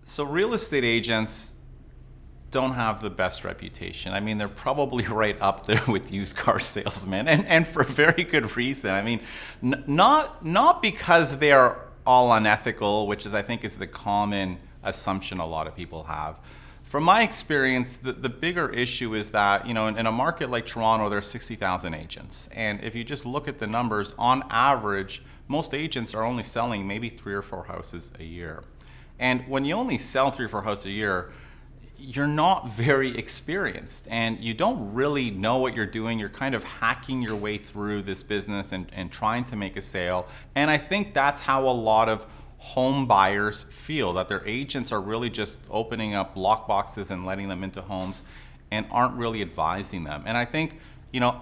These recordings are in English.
So real estate agents don't have the best reputation. I mean, they're probably right up there with used car salesmen, and for very good reason. I mean, not because they are all unethical, which is I think is the common assumption a lot of people have. From my experience, the bigger issue is that, in a market like Toronto, there are 60,000 agents. And if you just look at the numbers, on average, most agents are only selling maybe 3 or 4 houses a year. And when you only sell 3 or 4 houses a year, you're not very experienced and you don't really know what you're doing. You're kind of hacking your way through this business and trying to make a sale. And I think that's how a lot of home buyers feel, that their agents are really just opening up lock boxes and letting them into homes and aren't really advising them. And I think,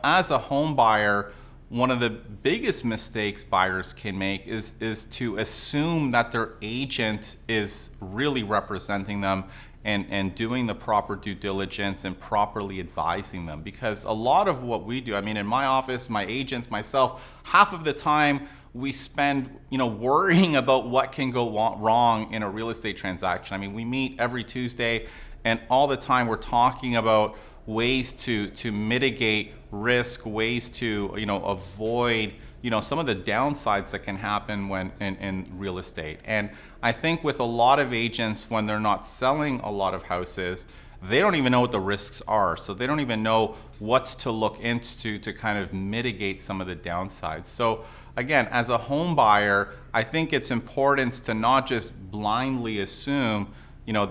as a home buyer, one of the biggest mistakes buyers can make is to assume that their agent is really representing them and doing the proper due diligence and properly advising them. Because a lot of what we do, I mean, in my office, my agents, myself, half of the time we spend, worrying about what can go wrong in a real estate transaction. I mean, we meet every Tuesday and all the time we're talking about ways to mitigate risk, ways to avoid some of the downsides that can happen when in real estate. And I think with a lot of agents, when they're not selling a lot of houses, they don't even know what the risks are. So they don't even know what's to look into to kind of mitigate some of the downsides. So again, as a home buyer, I think it's important to not just blindly assume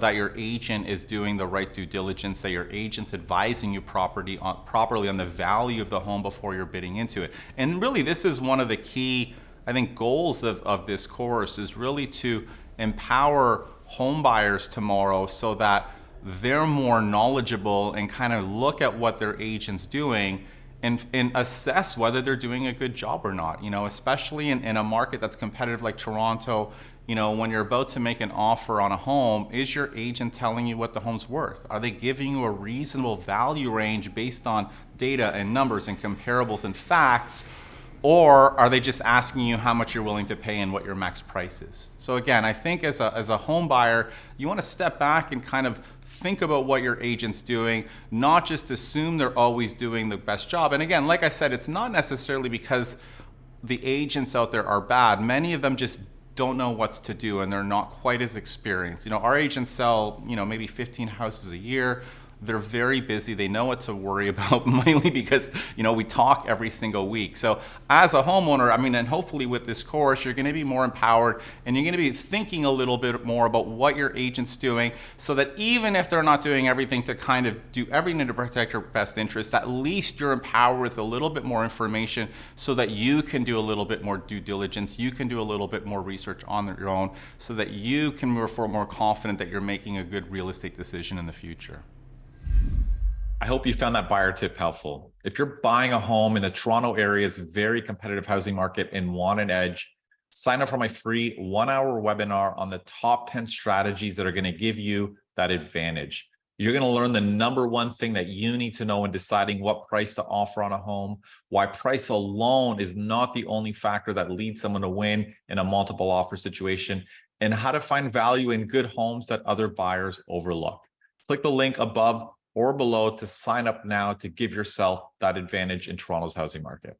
that your agent is doing the right due diligence, that your agent's advising you properly on the value of the home before you're bidding into it. And really, this is one of the key, I think, goals of this course, is really to empower home buyers tomorrow so that they're more knowledgeable and kind of look at what their agent's doing and assess whether they're doing a good job or not. Especially in a market that's competitive like Toronto. When you're about to make an offer on a home, is your agent telling you what the home's worth? Are they giving you a reasonable value range based on data and numbers and comparables and facts? Or are they just asking you how much you're willing to pay and what your max price is? So again, I think as a home buyer, you want to step back and kind of think about what your agent's doing, not just assume they're always doing the best job. And again, like I said, it's not necessarily because the agents out there are bad. Many of them just don't know what's to do and they're not quite as experienced. Our agents sell, maybe 15 houses a year. They're very busy. They know what to worry about, mainly because, we talk every single week. So as a homeowner, and hopefully with this course, you're going to be more empowered and you're going to be thinking a little bit more about what your agent's doing, so that even if they're not doing everything to kind of do everything to protect your best interest, at least you're empowered with a little bit more information so that you can do a little bit more due diligence. You can do a little bit more research on your own so that you can feel more confident that you're making a good real estate decision in the future. I hope you found that buyer tip helpful. If you're buying a home in the Toronto area's very competitive housing market and want an edge, sign up for my free 1-hour webinar on the top 10 strategies that are going to give you that advantage. You're going to learn the number one thing that you need to know in deciding what price to offer on a home, why price alone is not the only factor that leads someone to win in a multiple offer situation, and how to find value in good homes that other buyers overlook. Click the link above or below to sign up now to give yourself that advantage in Toronto's housing market.